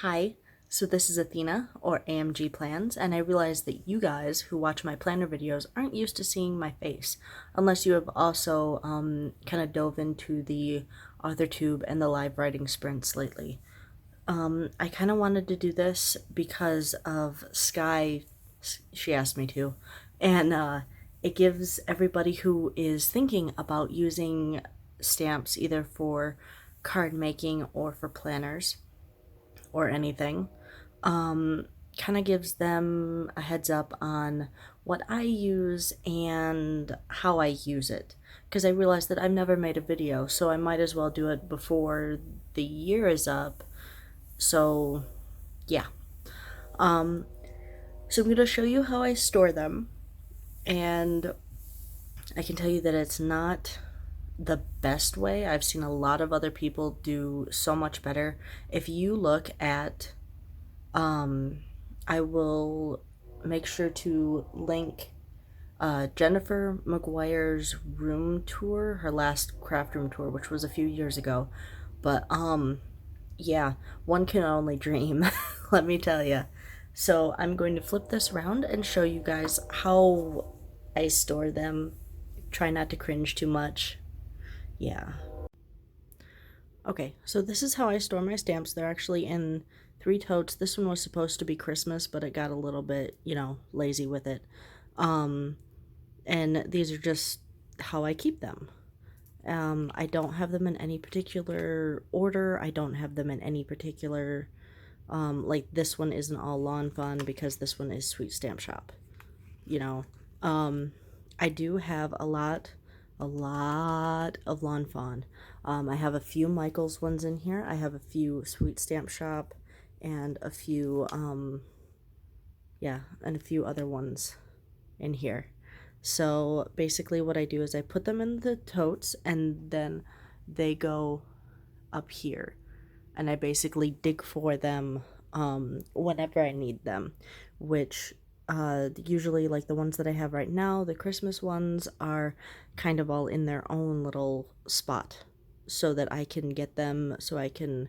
Hi, so this is Athena, or AMG Plans, and I realize that you guys who watch my planner videos aren't used to seeing my face, unless you have also kind of dove into the AuthorTube and the live writing sprints lately. I kind of wanted to do this because of Sky, she asked me to, and it gives everybody who is thinking about using stamps either for card making or for planners or anything, kind of gives them a heads up on what I use and how I use it. Because I realized that I've never made a video, so I might as well do it before the year is up. So, yeah. So I'm going to show you how I store them, and I can tell you that it's not the best way. I've seen a lot of other people do so much better. If you look at I will make sure to link Jennifer McGuire's room tour, her last craft room tour, which was a few years ago. But yeah, one can only dream, let me tell you. So I'm going to flip this around and show you guys how I store them. Try not to cringe too much. Yeah. Okay, so this is how I store my stamps. They're actually in 3 totes. This one was supposed to be Christmas, but it got a little bit, lazy with it. And these are just how I keep them. I don't have them in any particular order. I don't have them in any particular, like this one isn't all Lawn Fun because this one is Sweet Stamp Shop. I do have a lot of Lawn Fawn. I have a few Michaels ones in here. I have a few Sweet Stamp Shop and a few, and a few other ones in here. So basically what I do is I put them in the totes and then they go up here. And I basically dig for them whenever I need them, which usually, like the ones that I have right now, the Christmas ones are kind of all in their own little spot so that I can get them, so I can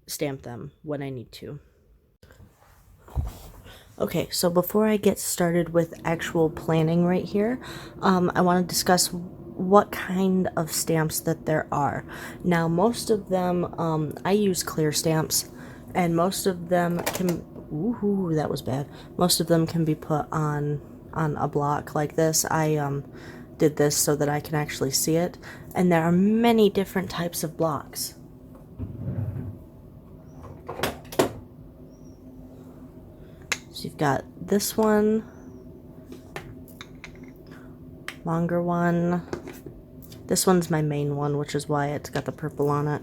stamp them when I need to. Okay, so before I get started with actual planning right here, I want to discuss what kind of stamps that there are. Now, most of them, I use clear stamps, and most of them can, ooh, that was bad. Most of them can be put on a block like this. I did this so that I can actually see it, and there are many different types of blocks. So you've got this one, longer one. This one's my main one, which is why it's got the purple on it.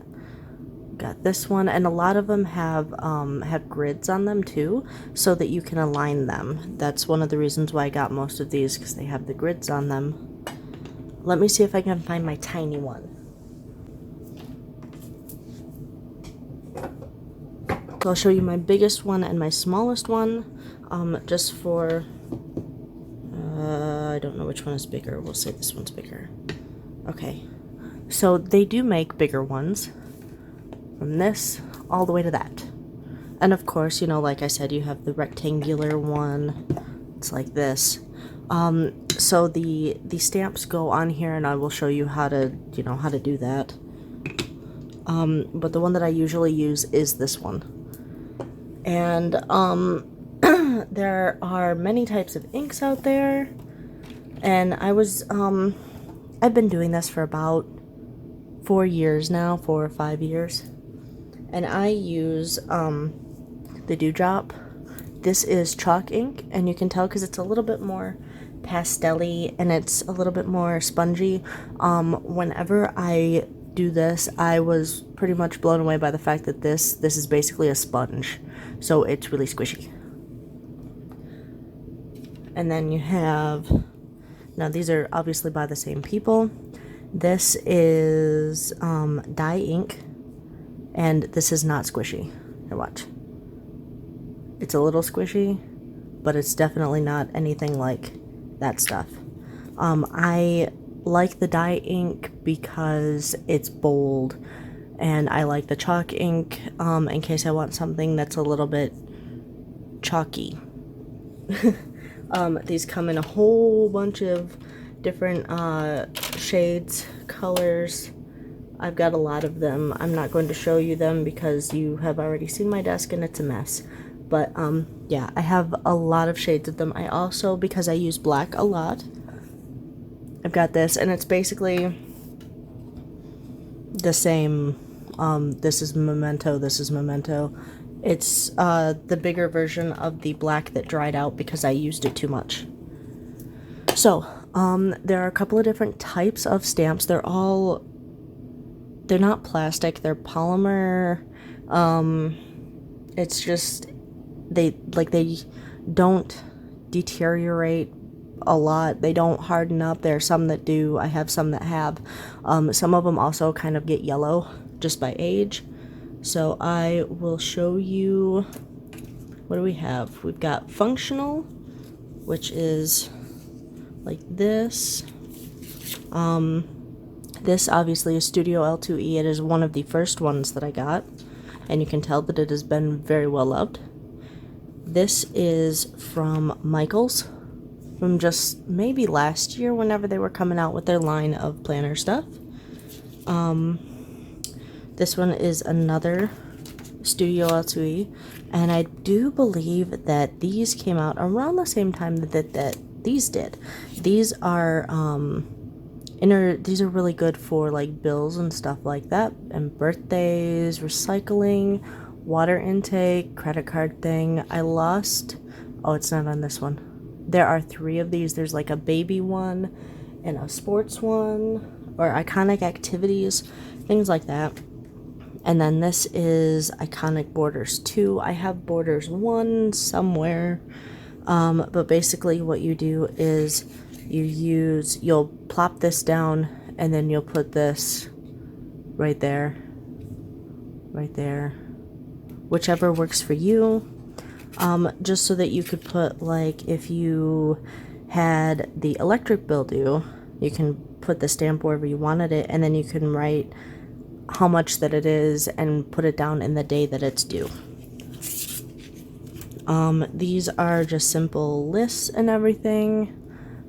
Got this one, and a lot of them have grids on them too, so that you can align them. That's one of the reasons why I got most of these, because they have the grids on them. Let me see if I can find my tiny one. So I'll show you my biggest one and my smallest one, just for, I don't know which one is bigger. We'll say this one's bigger. Okay, so they do make bigger ones, from this all the way to that. And of course, like I said, you have the rectangular one. It's like this. So the stamps go on here, and I will show you how to, how to do that. But the one that I usually use is this one. And there are many types of inks out there, and I've been doing this for about 4 years now, 4 or 5 years, and I use the Dewdrop. This is chalk ink, and you can tell because it's a little bit more pastel-y and it's a little bit more spongy. Whenever I do this, I was pretty much blown away by the fact that this is basically a sponge, so it's really squishy. And then you have, now these are obviously by the same people. This is dye ink, and this is not squishy. Here, watch. It's a little squishy, but it's definitely not anything like that stuff. I like the dye ink because it's bold and I like the chalk ink in case I want something that's a little bit chalky. These come in a whole bunch of different shades, colors. I've got a lot of them. I'm not going to show you them because you have already seen my desk and it's a mess. But yeah, I have a lot of shades of them. I also, because I use black a lot, I've got this, and it's basically the same. This is Memento, this is Memento. It's the bigger version of the black that dried out because I used it too much. So, there are a couple of different types of stamps. They're not plastic, they're polymer. It's just, they don't deteriorate a lot. They don't harden up. There are some that do. I have some that have. Some of them also kind of get yellow just by age. So I will show you, what do we have? We've got functional, which is like this. This obviously is Studio L2E. It is one of the first ones that I got, and you can tell that it has been very well loved. This is from Michaels, from just maybe last year whenever they were coming out with their line of planner stuff. This one is another Studio L2E, and I do believe that these came out around the same time that these did. These are these are really good for like bills and stuff like that, and birthdays, recycling, water intake, credit card thing. Oh, it's not on this one. There are 3 of these. There's like a baby one and a sports one, or iconic activities, things like that. And then this is Iconic Borders 2. I have Borders 1 somewhere. But basically what you do is you'll plop this down, and then you'll put this right there, whichever works for you. Just so that you could put, like, if you had the electric bill due, you can put the stamp wherever you wanted it, and then you can write how much that it is and put it down in the day that it's due. These are just simple lists and everything,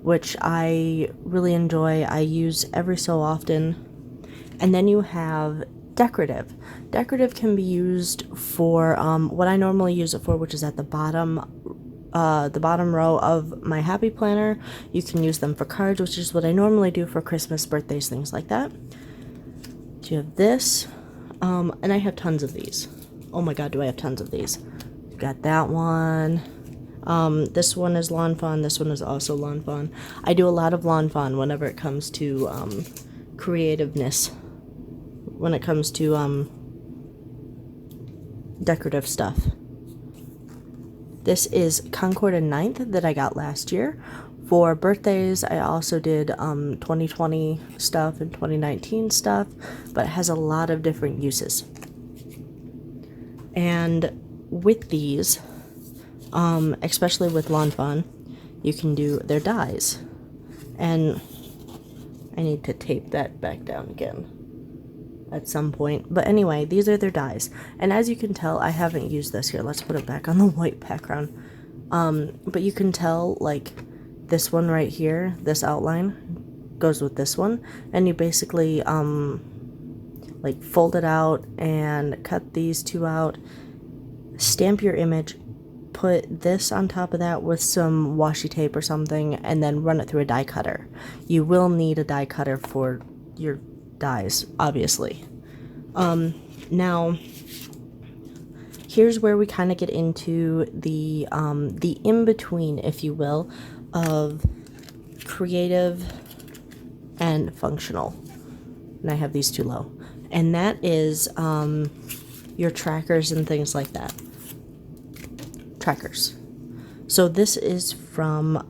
which I really enjoy. I use every so often. And then you have decorative. Decorative can be used for what I normally use it for, which is at the bottom row of my Happy Planner. You can use them for cards, which is what I normally do for Christmas, birthdays, things like that. So you have this, and I have tons of these. Oh my god, do I have tons of these. Got that one. This one is Lawn Fawn. This one is also Lawn Fawn. I do a lot of Lawn Fawn whenever it comes to creativeness. When it comes to decorative stuff. This is Concorde 9th that I got last year. For birthdays, I also did 2020 stuff and 2019 stuff, but it has a lot of different uses. And with these, especially with Lawn Fawn, you can do their dies. And I need to tape that back down again at some point. But anyway, these are their dies. And as you can tell, I haven't used this here. Let's put it back on the white background. But you can tell, like, this one right here, this outline goes with this one, and you basically like fold it out and cut these 2 out, stamp your image, put this on top of that with some washi tape or something, and then run it through a die cutter. You will need a die cutter for your dies, obviously. Now here's where we kind of get into the in-between, if you will, of creative and functional. And I have these 2 low. And that is your trackers and things like that. Trackers. So this is from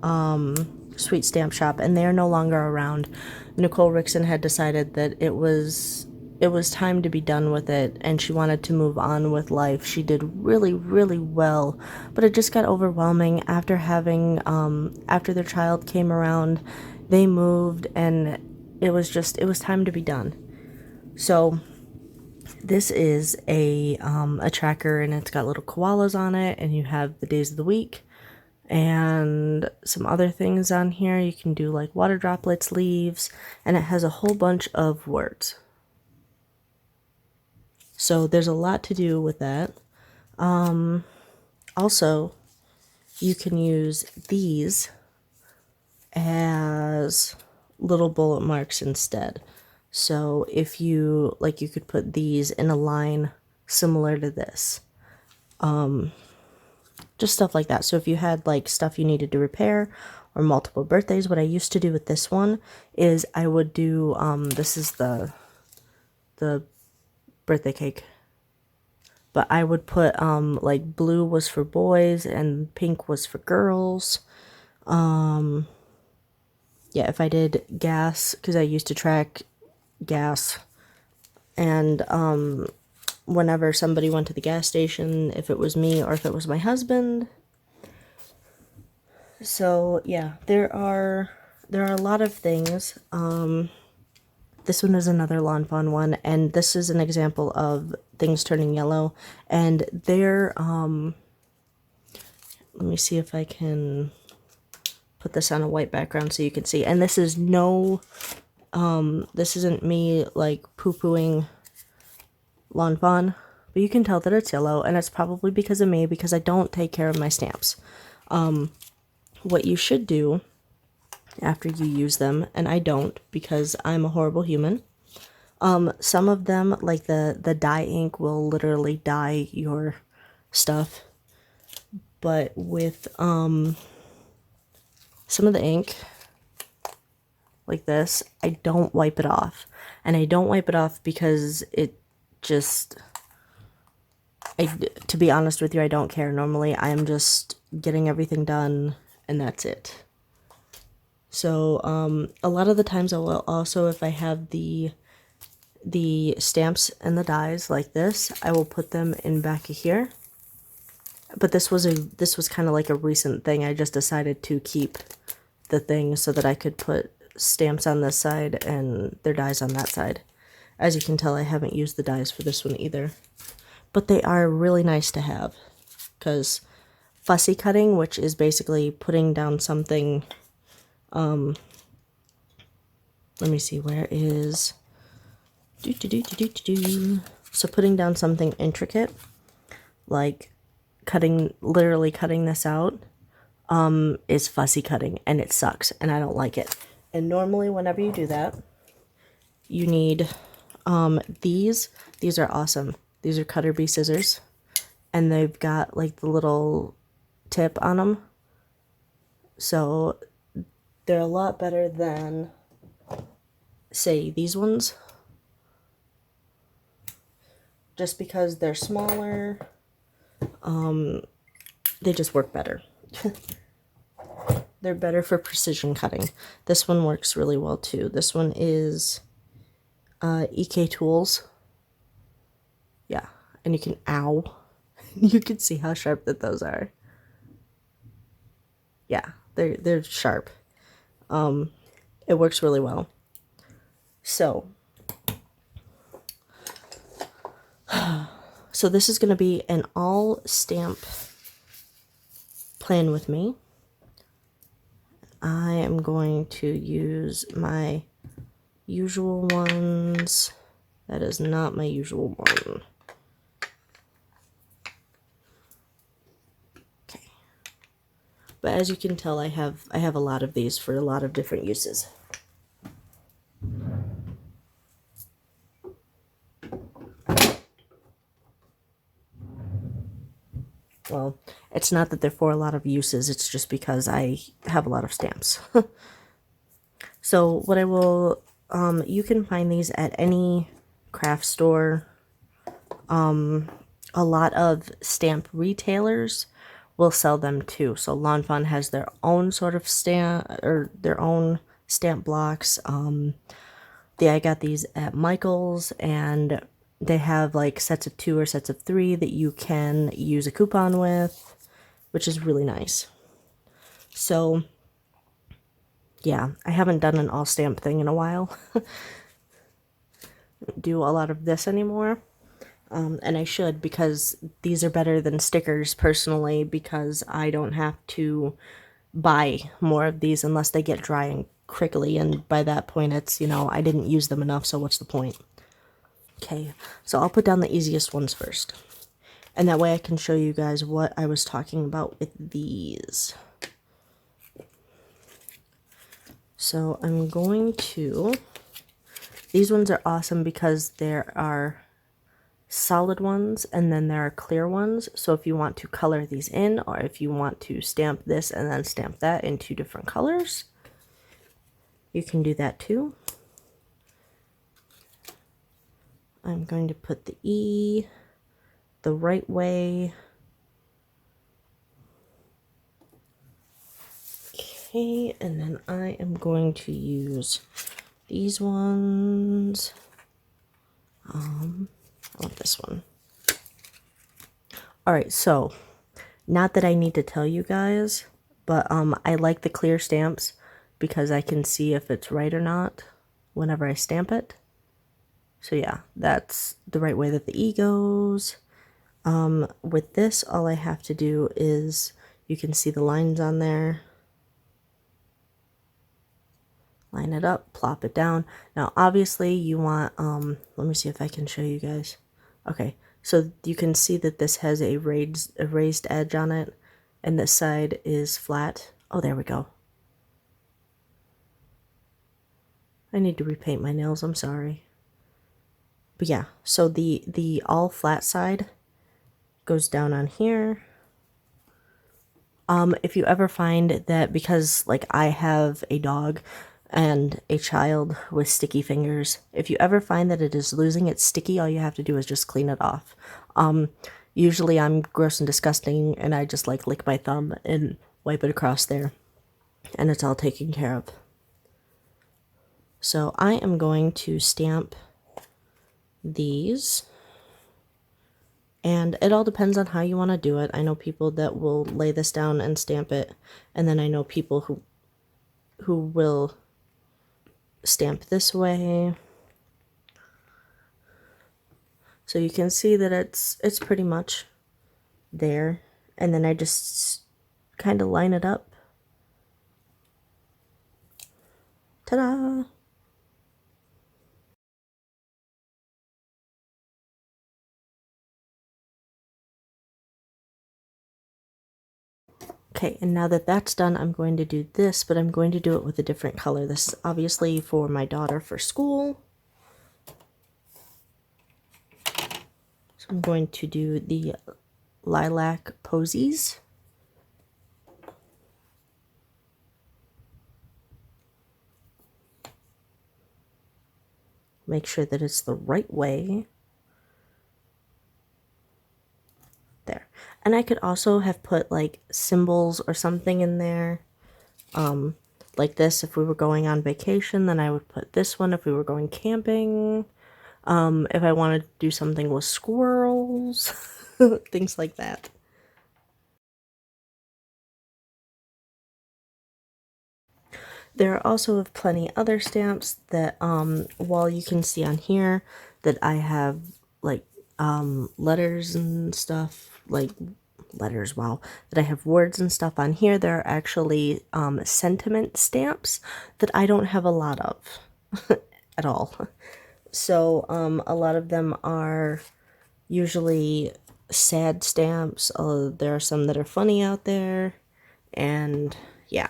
Sweet Stamp Shop, and they are no longer around. Nicole Rickson had decided that it was time to be done with it, and she wanted to move on with life. She did really, really well, but it just got overwhelming after having, after their child came around, they moved, and it was time to be done. So This is a tracker, and it's got little koalas on it, and you have the days of the week and some other things on here. You can do like water droplets, leaves, and it has a whole bunch of words. So there's a lot to do with that. Also, you can use these as little bullet marks instead. So if you like, you could put these in a line similar to this. Just stuff like that. So if you had like stuff you needed to repair or multiple birthdays, what I used to do with this one is I would do this is the birthday cake. But I would put like blue was for boys and pink was for girls. Yeah, if I did gas, because I used to track gas, and whenever somebody went to the gas station, if it was me or if it was my husband. So yeah, there are a lot of things. This one is another Lawn Fawn one, and this is an example of things turning yellow. And they're let me see if I can put this on a white background so you can see. And this is this isn't me like poo-pooing Lawn Fawn, but you can tell that it's yellow, and it's probably because of me, because I don't take care of my stamps. What you should do after you use them, and I don't because I'm a horrible human, some of them, like the dye ink, will literally dye your stuff. But with some of the ink, like this, I don't wipe it off. And I don't wipe it off because it just, to be honest with you, I don't care. Normally, I'm just getting everything done, and that's it. So, a lot of the times I will also, if I have the stamps and the dies like this, I will put them in back of here. But this was kind of like a recent thing. I just decided to keep the thing so that I could put stamps on this side and their dies on that side. As you can tell, I haven't used the dies for this one either. But they are really nice to have, because fussy cutting, which is basically putting down something, let me see, where is, so putting down something intricate, like literally cutting this out, is fussy cutting, and it sucks, and I don't like it. And normally whenever you do that, you need these are awesome. These are Cutter Bee scissors, and they've got like the little tip on them, so they're a lot better than, say, these ones, just because they're smaller. They just work better. They're better for precision cutting. This one works really well too. This one is EK Tools. Yeah, and you can, ow, you can see how sharp that those are. Yeah, they're sharp. It works really well. So this is going to be an all stamp plan with me. I am going to use my usual ones. That is not my usual one. Okay. But as you can tell, I have a lot of these for a lot of different uses. Well, it's not that they're for a lot of uses, it's just because I have a lot of stamps. So what I will, you can find these at any craft store. A lot of stamp retailers will sell them too. So Lawn Fawn has their own sort of stamp, or their own stamp blocks. I got these at Michael's, and they have like sets of 2 or sets of 3 that you can use a coupon with, which is really nice. So yeah, I haven't done an all stamp thing in a while. Do a lot of this anymore. And I should, because these are better than stickers personally, because I don't have to buy more of these unless they get dry and crinkly, and by that point it's, you know, I didn't use them enough, so what's the point? Okay, so I'll put down the easiest ones first, and that way I can show you guys what I was talking about with these. So I'm going to, these ones are awesome because there are solid ones and then there are clear ones. So if you want to color these in, or if you want to stamp this and then stamp that in 2 different colors, you can do that too. I'm going to put the E the right way. Okay, and then I am going to use these ones. I want this one. Alright, so, not that I need to tell you guys, but I like the clear stamps because I can see if it's right or not whenever I stamp it. So yeah, that's the right way that the E goes. With this, all I have to do is, you can see the lines on there. Line it up, plop it down. Now, obviously, you want, let me see if I can show you guys. Okay, so you can see that this has a raised edge on it, and this side is flat. Oh, there we go. I need to repaint my nails, I'm sorry. But yeah, so the all flat side goes down on here. If you ever find that, because like I have a dog and a child with sticky fingers, if you ever find that it is losing its sticky, all you have to do is just clean it off. Usually I'm gross and disgusting and I just like lick my thumb and wipe it across there and it's all taken care of. So I am going to stamp these. And it all depends on how you want to do it. I know people that will lay this down and stamp it, and then I know people who will stamp this way. So you can see that it's pretty much there, and then I just kind of line it up. Ta-da! Okay, and now that that's done, I'm going to do this, but I'm going to do it with a different color. This is obviously for my daughter for school. So I'm going to do the lilac posies. Make sure that it's the right way. There. And I could also have put like symbols or something in there. Like this, if we were going on vacation, then I would put this one if we were going camping. If I wanted to do something with squirrels, things like that. There are also plenty other stamps that, while you can see on here that I have like letters and stuff, like letters, wow, that I have words and stuff on here, there are actually sentiment stamps that I don't have a lot of at all. So a lot of them are usually sad stamps. There are some that are funny out there, and yeah.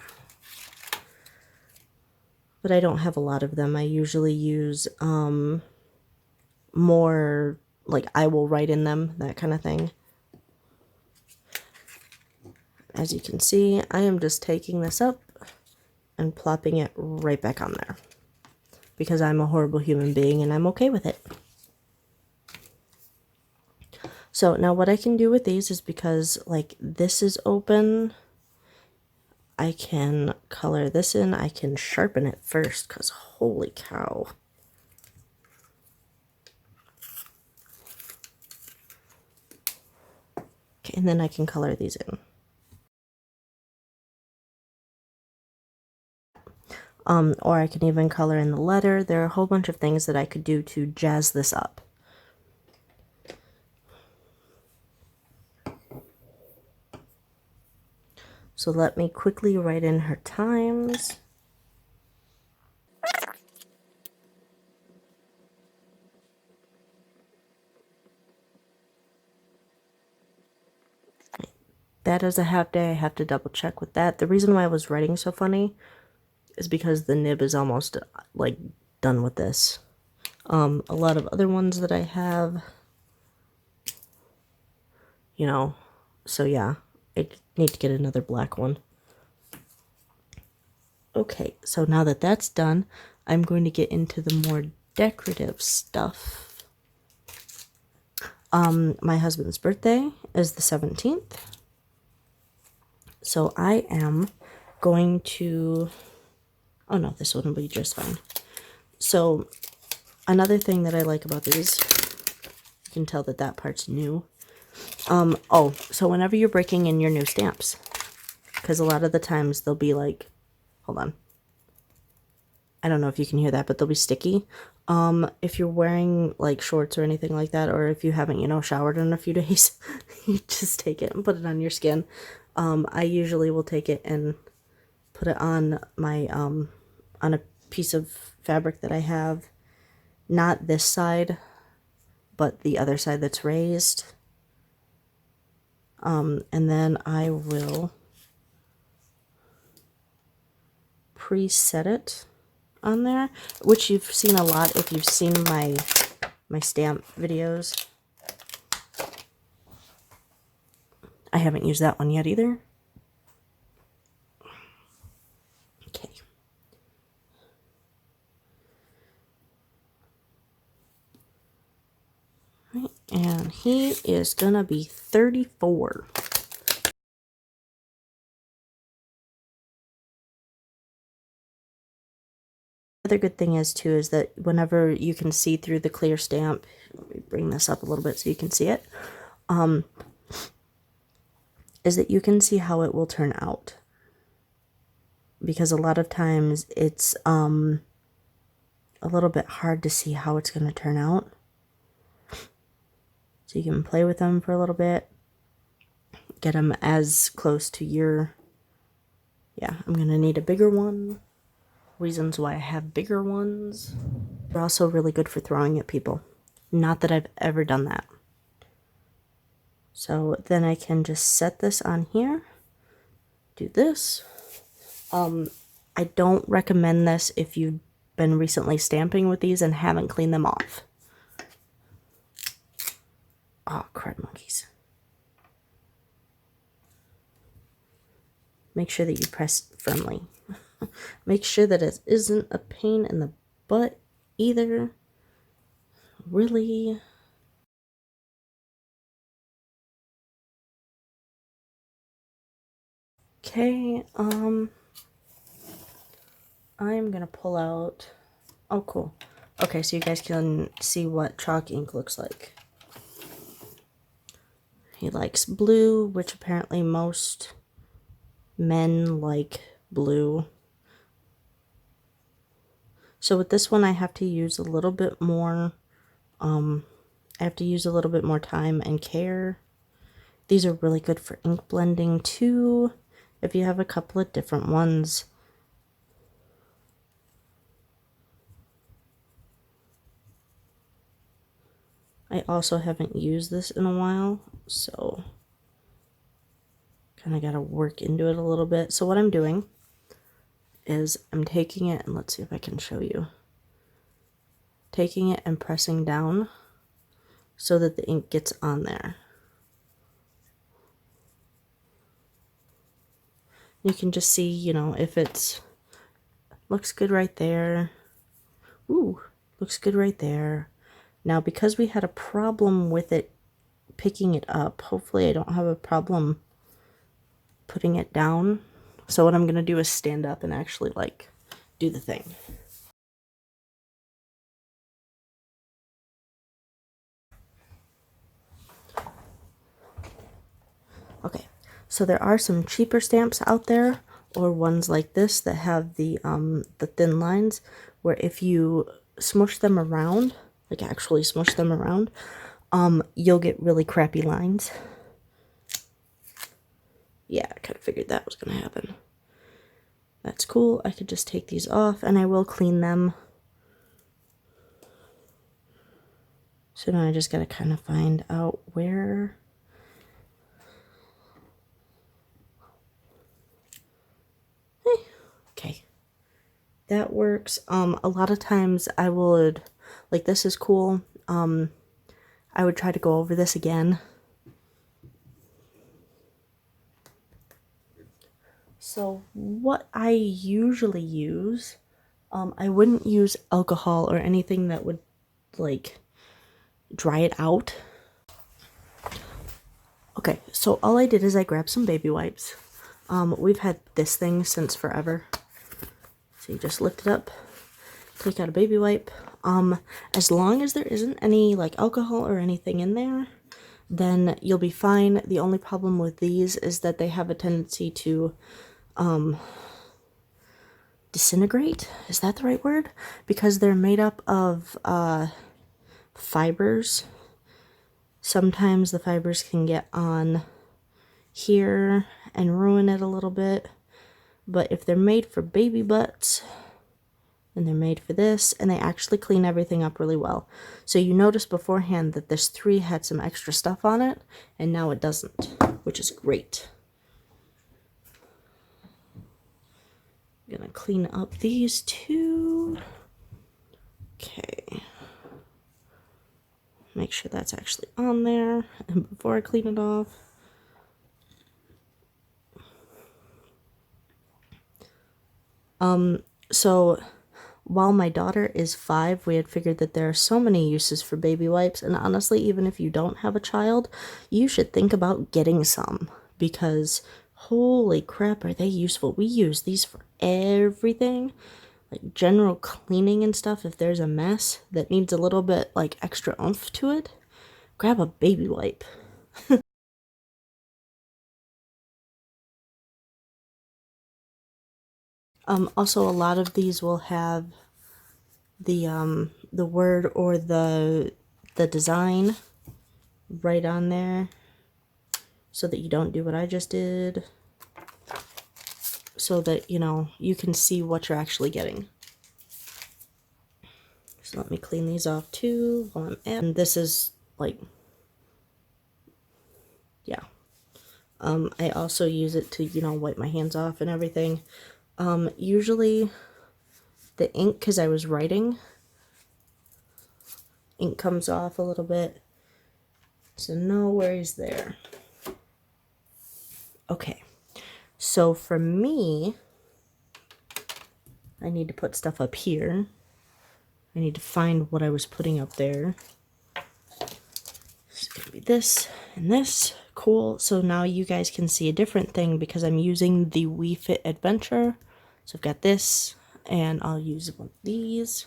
But I don't have a lot of them. I usually use more like I will write in them, that kind of thing. As you can see, I am just taking this up and plopping it right back on there because I'm a horrible human being and I'm okay with it. So now what I can do with these is, because like this is open, I can color this in. I can sharpen it first because holy cow. Okay, and then I can color these in. Or I can even color in the letter. There are a whole bunch of things that I could do to jazz this up. So let me quickly write in her times. That is a half day. I have to double check with that. The reason why I was writing so funny is because the nib is almost like done with this. A lot of other ones that I have, you know, so yeah, I need to get another black one. Okay, so now that that's done, I'm going to get into the more decorative stuff. My husband's birthday is the 17th. So I am going to, oh no, this one will be just fine. So another thing that I like about these, you can tell that that part's new. Oh, so whenever you're breaking in your new stamps, because a lot of the times they'll be like, hold on. I don't know if you can hear that, but they'll be sticky. If you're wearing like shorts or anything like that, or if you haven't, you know, showered in a few days, you just take it and put it on your skin. I usually will take it and put it on my, on a piece of fabric that I have. Not this side, but the other side that's raised. And then I will preset it on there, which you've seen a lot if you've seen my stamp videos. I haven't used that one yet either. Okay. Right, and he is gonna be 34. Other good thing is too is that whenever you can see through the clear stamp, let me bring this up a little bit so you can see it, is that you can see how it will turn out. Because a lot of times it's a little bit hard to see how it's going to turn out. So you can play with them for a little bit, get them as close to your, yeah, I'm going to need a bigger one. Reasons why I have bigger ones. They're also really good for throwing at people. Not that I've ever done that. So then I can just set this on here, do this. I don't recommend this if you've been recently stamping with these and haven't cleaned them off. Oh, crud monkeys. Make sure that you press firmly. Make sure that it isn't a pain in the butt either. Really. Okay, I'm gonna pull out, oh cool. Okay, so you guys can see what chalk ink looks like. He likes blue, which apparently most men like blue. So with this one, I have to use a little bit more, I have to use a little bit more time and care. These are really good for ink blending too, if you have a couple of different ones. I also haven't used this in a while, so kind of got to work into it a little bit. So what I'm doing is I'm taking it, and let's see if I can show you. Taking it and pressing down so that the ink gets on there. You can just see, you know, if it's, looks good right there. Ooh, looks good right there. Now, because we had a problem with it picking it up, hopefully I don't have a problem putting it down. So what I'm going to do is stand up and actually, like, do the thing. Okay, so there are some cheaper stamps out there, or ones like this that have the thin lines, where if you smush them around, like actually smush them around, you'll get really crappy lines. Yeah, I kind of figured that was going to happen. That's cool. I could just take these off, and I will clean them. So now I just got to kind of find out where... Okay. That works. A lot of times I would, like, this is cool. I would try to go over this again. So what I usually use, I wouldn't use alcohol or anything that would, like, dry it out. Okay, so all I did is I grabbed some baby wipes. We've had this thing since forever. So you just lift it up, take out a baby wipe. As long as there isn't any, like, alcohol or anything in there, then you'll be fine. The only problem with these is that they have a tendency to disintegrate. Is that the right word? Because they're made up of fibers. Sometimes the fibers can get on here and ruin it a little bit. But if they're made for baby butts, and they're made for this, and they actually clean everything up really well. So you notice beforehand that this 3 had some extra stuff on it, and now it doesn't, which is great. I'm gonna clean up these 2. Okay. Make sure that's actually on there, and before I clean it off. So while my daughter is 5, we had figured that there are so many uses for baby wipes, and honestly, even if you don't have a child, you should think about getting some, because holy crap, are they useful. We use these for everything, like general cleaning and stuff. If there's a mess that needs a little bit, like, extra oomph to it, grab a baby wipe. Also, a lot of these will have the word or the design right on there, so that you don't do what I just did, so that, you know, you can see what you're actually getting. So let me clean these off too while I'm at. And this is, like, yeah. I also use it to, you know, wipe my hands off and everything. Usually the ink, because I was writing, ink comes off a little bit, so no worries there. Okay, so for me, I need to put stuff up here. I need to find what I was putting up there. It's gonna be this and this. Cool. So now you guys can see a different thing because I'm using the We Fit Adventure. So I've got this, and I'll use one of these.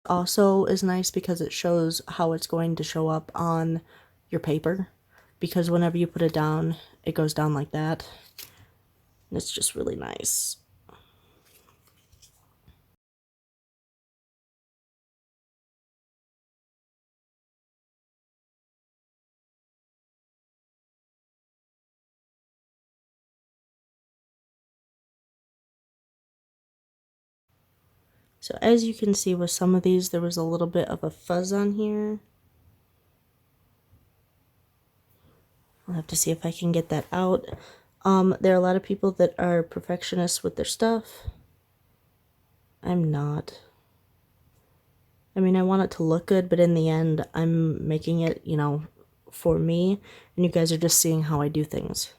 Also is nice because it shows how it's going to show up on your paper, because whenever you put it down, it goes down like that. And it's just really nice. So as you can see with some of these, there was a little bit of a fuzz on here. I'll have to see if I can get that out. There are a lot of people that are perfectionists with their stuff. I'm not. I mean, I want it to look good, but in the end, I'm making it, you know, for me, and you guys are just seeing how I do things.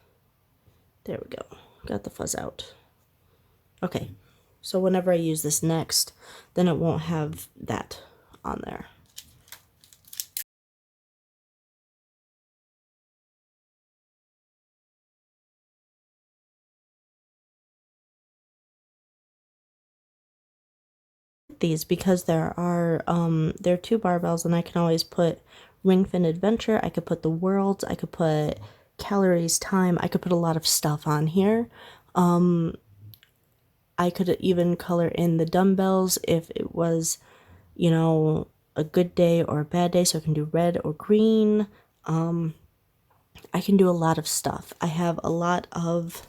There we go. Got the fuzz out. Okay, so whenever I use this next, then it won't have that on there. These, because there are 2 barbells, and I can always put Ring Fit Adventure, I could put the worlds, I could put calories, time, I could put a lot of stuff on here. I could even color in the dumbbells if it was, you know, a good day or a bad day, so I can do red or green. I can do a lot of stuff. I have a lot of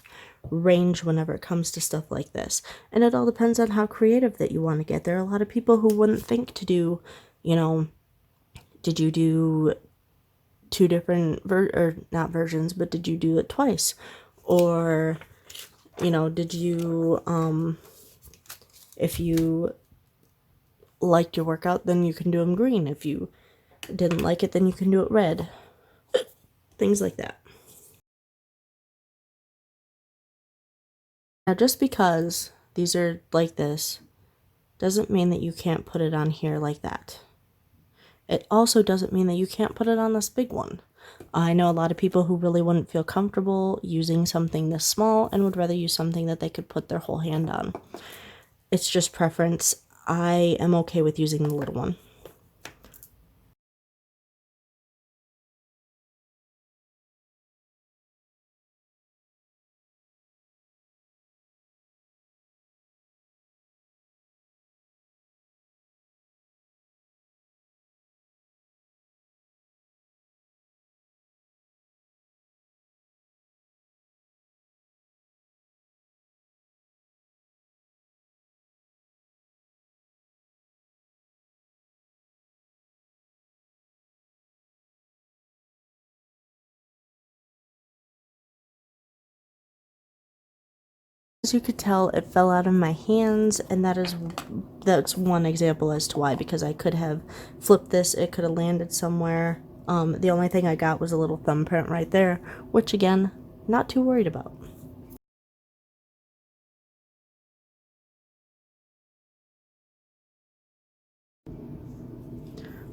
range whenever it comes to stuff like this. And it all depends on how creative that you want to get. There are a lot of people who wouldn't think to do, you know, did you do two different or not versions, but did you do it twice? Or, you know, did you if you liked your workout, then you can do them green. If you didn't like it, then you can do it red. Things like that. Now, just because these are like this doesn't mean that you can't put it on here like that. It also doesn't mean that you can't put it on this big one. I know a lot of people who really wouldn't feel comfortable using something this small and would rather use something that they could put their whole hand on. It's just preference. I am okay with using the little one. As you could tell, it fell out of my hands, and that's one example as to why, because I could have flipped this, it could have landed somewhere. The only thing I got was a little thumbprint right there, which again, not too worried about.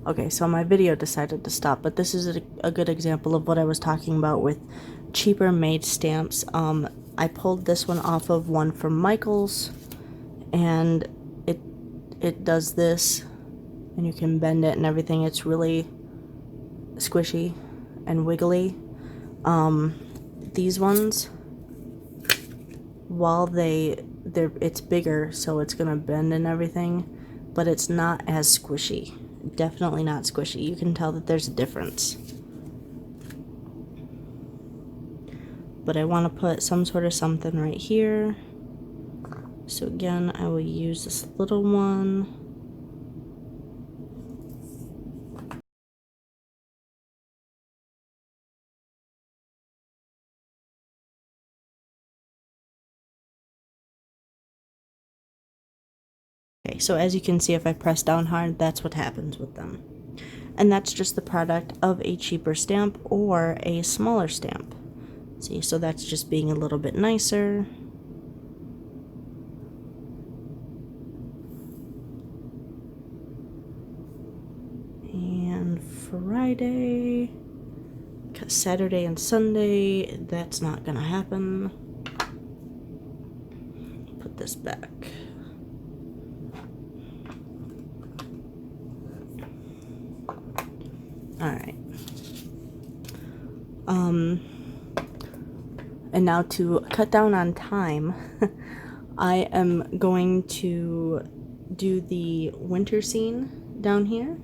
Okay, so my video decided to stop, but this is a good example of what I was talking about with cheaper made stamps. I pulled this one off of one from Michaels, and it does this, and you can bend it and everything. It's really squishy and wiggly. These ones, while it's bigger, so it's gonna bend and everything, but it's not as squishy. Definitely not squishy. You can tell that there's a difference. But I want to put some sort of something right here. So again, I will use this little one. Okay, so as you can see, if I press down hard, that's what happens with them. And that's just the product of a cheaper stamp or a smaller stamp. See, so that's just being a little bit nicer. And Friday, because Saturday and Sunday, that's not gonna happen. Put this back. Alright. And now to cut down on time, I am going to do the winter scene down here,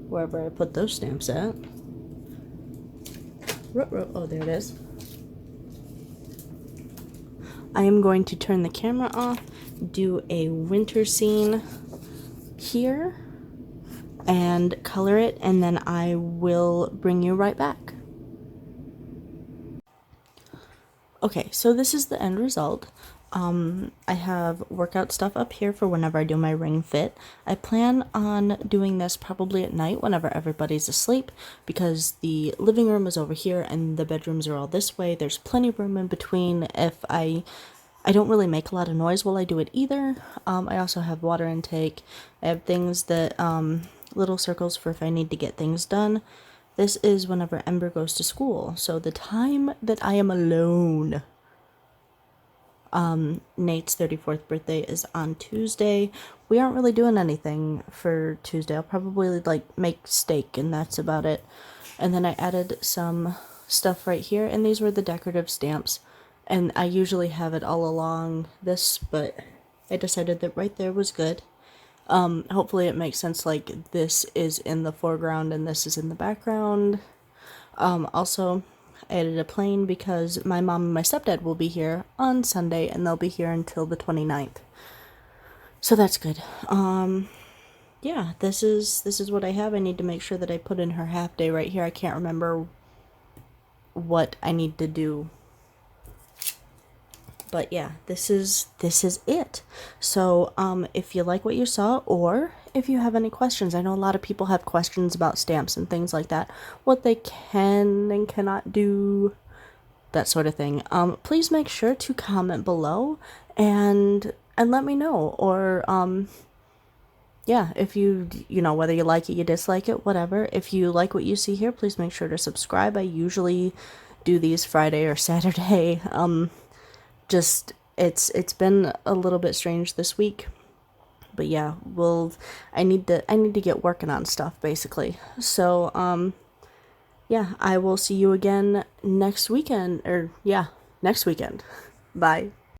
wherever I put those stamps at. Oh, there it is. I am going to turn the camera off, do a winter scene here, and color it, and then I will bring you right back. Okay, so this is the end result. I have workout stuff up here for whenever I do my ring fit. I plan on doing this probably at night whenever everybody's asleep, because the living room is over here and the bedrooms are all this way. There's plenty of room in between. If I don't really make a lot of noise while I do it either. I also have water intake. I have things that, little circles for if I need to get things done. This is whenever Ember goes to school. So the time that I am alone. Nate's 34th birthday is on Tuesday. We aren't really doing anything for Tuesday. I'll probably make steak and that's about it. And then I added some stuff right here, and these were the decorative stamps. And I usually have it all along this, but I decided that right there was good. Hopefully it makes sense, like this is in the foreground and this is in the background. Also, I added a plane because my mom and my stepdad will be here on Sunday and they'll be here until the 29th. So that's good. Yeah, this is what I have. I need to make sure that I put in her half day right here. I can't remember what I need to do. But yeah, this is it. So, if you like what you saw, or if you have any questions, I know a lot of people have questions about stamps and things like that, what they can and cannot do, that sort of thing. Please make sure to comment below and let me know. Or yeah, if you know, whether you like it, you dislike it, whatever. If you like what you see here, please make sure to subscribe. I usually do these Friday or Saturday. Just it's been a little bit strange this week, but yeah, I need to get working on stuff basically. So yeah, I will see you again next weekend, or yeah, next weekend. Bye.